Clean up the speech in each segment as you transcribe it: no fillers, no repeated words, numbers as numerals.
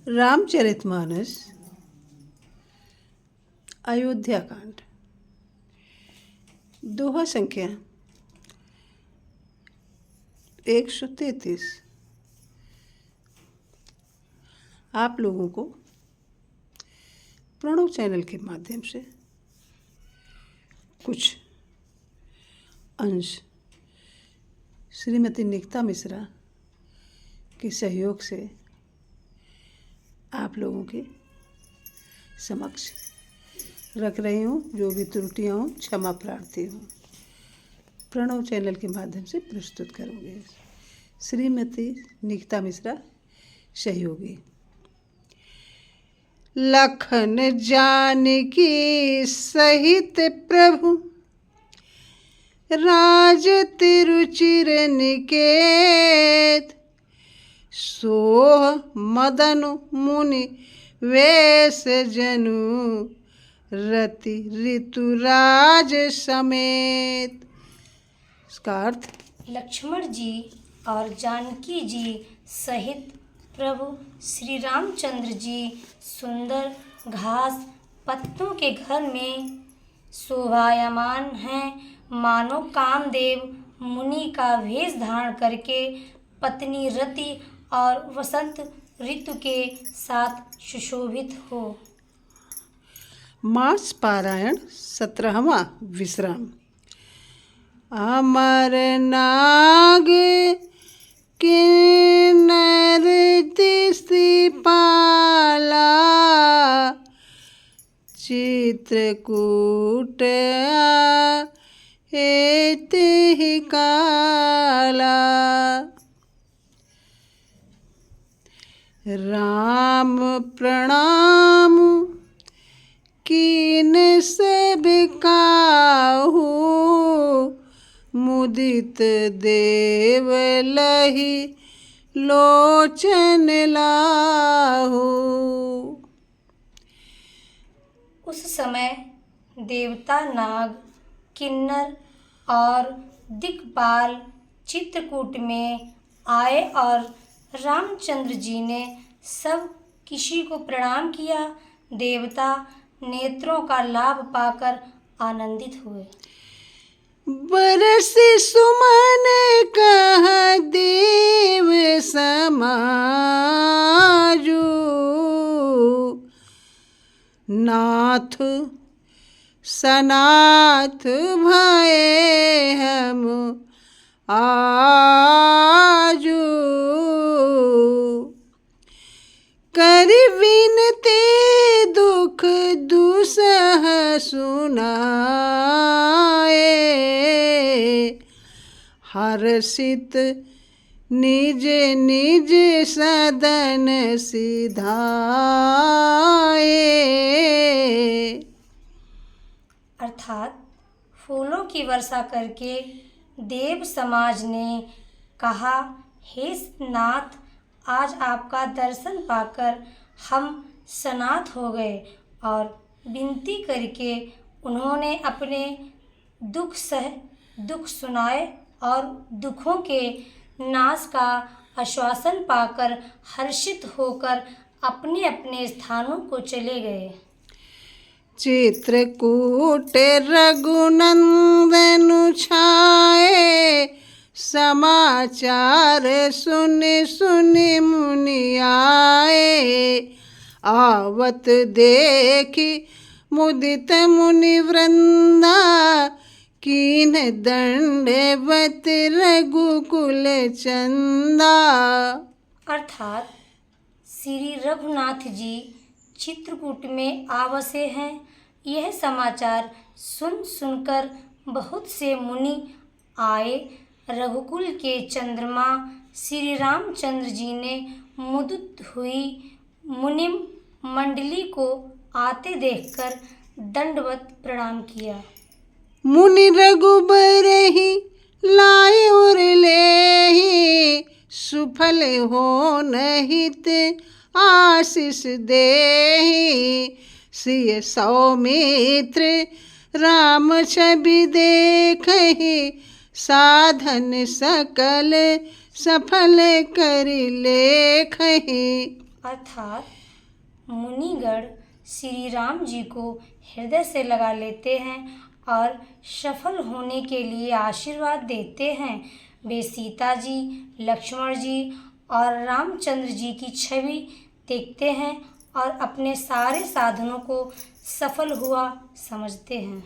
रामचरितमानस अयोध्या कांड दोहा संख्या 133। आप लोगों को प्रणव चैनल के माध्यम से कुछ अंश श्रीमती निकिता मिश्रा के सहयोग से आप लोगों के समक्ष रख रही हूँ। जो भी त्रुटियाँ हों क्षमा प्रार्थी हूँ। प्रणव चैनल के माध्यम से प्रस्तुत करूँगी। श्रीमती निकिता मिश्रा सहयोगी। लखन जानकी सहित प्रभु राज तिरुचिर निकेत, सोह मदन मुनि वेश जनु रति ऋतुराज समेत। इसका अर्थ लक्ष्मण जी और जानकी जी सहित प्रभु श्री रामचंद्र जी सुंदर घास पत्तों के घर में शोभायमान हैं, मानो कामदेव मुनि का वेश धारण करके पत्नी रति और वसंत ऋतु के साथ सुशोभित हो। मास पारायण 17वां विश्राम। अमर नाग किन्नर तिस्पाला, चित्रकूट एति काला, राम प्रणाम कीन सब काहू, मुदित देव लहि लोचन लाहू। उस समय देवता नाग किन्नर और दिक्पाल चित्रकूट में आए और रामचंद्र जी ने सब किसी को प्रणाम किया। देवता नेत्रों का लाभ पाकर आनंदित हुए। बरस सुमन कह देव समाजू, नाथ सनाथ भये हम आजू, कर विनती दुख दुसह सुनाए, हर्षित निज निज सदन सिधाए। अर्थात फूलों की वर्षा करके देव समाज ने कहा, हे नाथ, आज आपका दर्शन पाकर हम सनाथ हो गए। और विनती करके उन्होंने अपने दुख सुनाए और दुखों के नाश का आश्वासन पाकर हर्षित होकर अपने अपने स्थानों को चले गए। चित्रकूट रघुनंदन छाए, समाचार सुन सुन मुनि आए, आवत देखी मुदित मुनि वृंदा, कीन दंडवत रघुकुल चंदा। अर्थात श्री रघुनाथ जी चित्रकूट में आवासे हैं। यह समाचार सुन सुनकर बहुत से मुनि आए। रघुकुल के चंद्रमा श्री रामचंद्र जी ने मुदित हुई मुनि मंडली को आते देखकर दंडवत प्रणाम किया। मुनि रघुबर ही लाए और लेहि, सुफल हो नहित आशीष देहि, सिय सौमित्र राम छवि देखहि, साधन सकल सफल करि लेखहि। अर्थात मुनिगण श्री राम जी को हृदय से लगा लेते हैं और सफल होने के लिए आशीर्वाद देते हैं। वे सीता जी, लक्ष्मण जी और रामचंद्र जी की छवि देखते हैं और अपने सारे साधनों को सफल हुआ समझते हैं।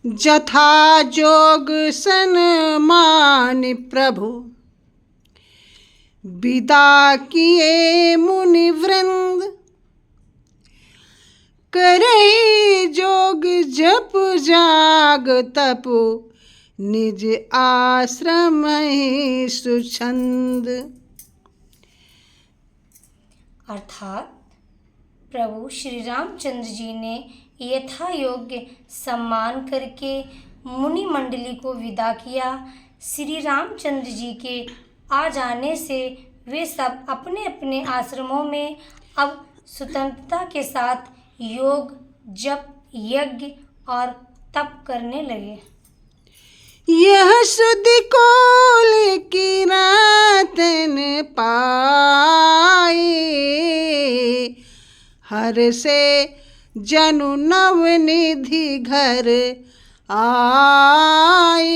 जथा जोग सन्मान प्रभु विदा किए मुनि वृंद, करे जोग जप जाग तप निज आश्रम सुछंद। अर्थात प्रभु श्री रामचंद्र जी ने यथा योग्य सम्मान करके मुनि मंडली को विदा किया। श्री रामचंद्र जी के आ जाने से वे सब अपने अपने आश्रमों में अब स्वतंत्रता के साथ योग, जप, यज्ञ और तप करने लगे। यह सुध कोल की रातन पाए, हर से जनु नवनिधि घर आए।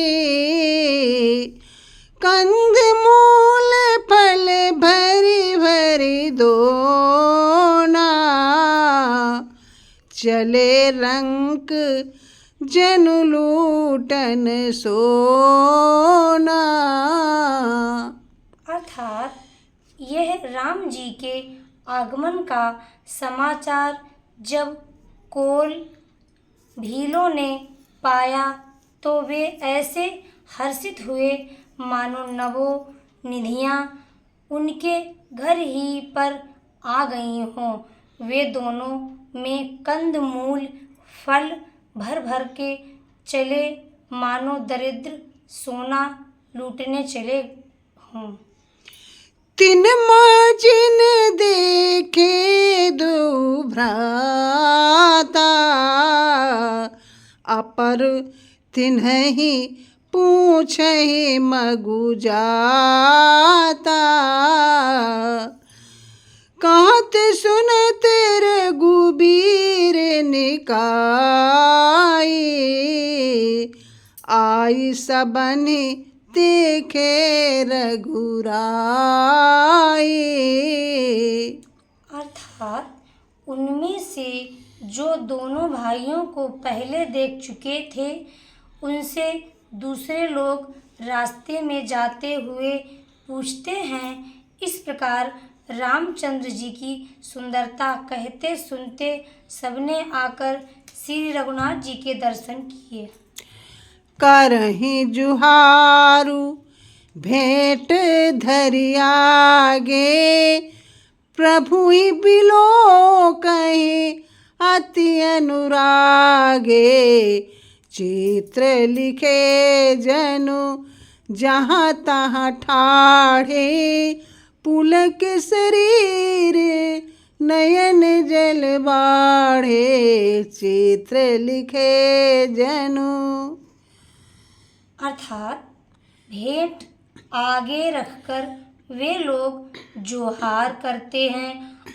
कंद मूल फल भरी भरी दोना, चले रंक जनु लूटन सोना। अर्थात यह राम जी के आगमन का समाचार जब कोल भीलों ने पाया तो वे ऐसे हर्षित हुए मानो नवो निधियाँ उनके घर ही पर आ गई हों। वे दोनों में कंद मूल फल भर भर के चले मानो दरिद्र सोना लूटने चले हों। तिन माजिन देखे दो भ्राता, अपर तिन्हि पूछहि मगु जाता। कहत सुनत रघुबीर निकाई, आई सबनि देखे रघुराई। अर्थात उनमें से जो दोनों भाइयों को पहले देख चुके थे उनसे दूसरे लोग रास्ते में जाते हुए पूछते हैं। इस प्रकार रामचंद्र जी की सुंदरता कहते सुनते सबने आकर श्री रघुनाथ जी के दर्शन किए। करहि जुहारु भेंट धरि आगे, प्रभु ही बिलो कहीं अति अनुरागे। चित्र लिखे जनु जहाँ तहाँ ठाढ़े, पुलक शरीर नयन जल बाढ़े। चित्र लिखे जनु अर्थात भेंट आगे रखकर वे लोग जोहार करते हैं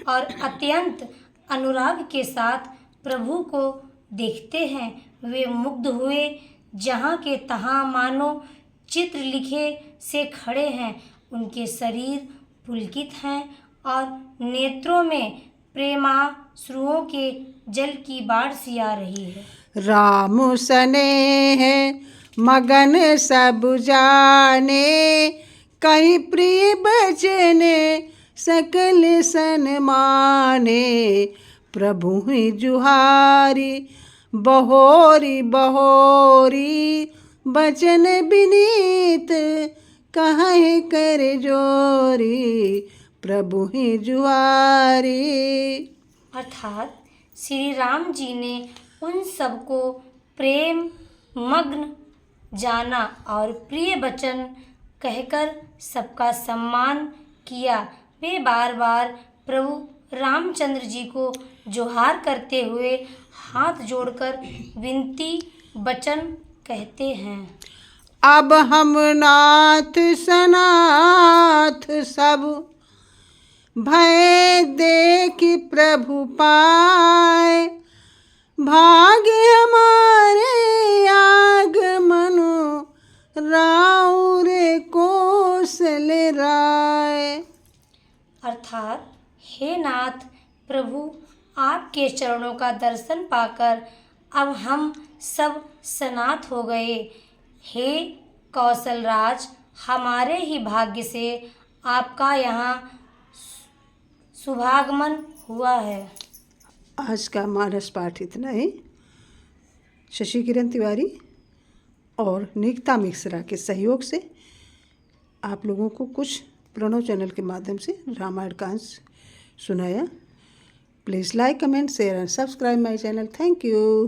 और अत्यंत अनुराग के साथ प्रभु को देखते हैं। वे मुग्ध हुए, जहाँ के तहाँ मानो चित्र लिखे से खड़े हैं। उनके शरीर पुलकित हैं और नेत्रों में प्रेमाश्रुओं के जल की बाढ़ सी आ रही है। राम स्नेह मगन सब जाने, कहीं प्रिय बचन सकल सन्माने। प्रभु ही जुहारी बहोरी बहोरी, बचन विनीत कहे कर जोरी। प्रभु ही जुहारी। अर्थात श्री राम जी ने उन सबको प्रेम मग्न जाना और प्रिय वचन कहकर सबका सम्मान किया। वे बार बार प्रभु रामचंद्र जी को जोहार करते हुए हाथ जोड़कर विनती वचन कहते हैं। अब हम नाथ सनाथ सब भय देखि प्रभु पाए, भाग्य हमारे आगमनु, राउर कौशल राय। अर्थात हे नाथ प्रभु, आपके चरणों का दर्शन पाकर अब हम सब सनाथ हो गए। हे कौशल राज, हमारे ही भाग्य से आपका यहाँ शुभागमन हुआ है। आज का मानस पाठ इतना ही। शशि किरण तिवारी और निकिता मिश्रा के सहयोग से आप लोगों को कुछ प्रणव चैनल के माध्यम से रामायण का अंश सुनाया। Please like, comment, share and subscribe my channel. Thank you.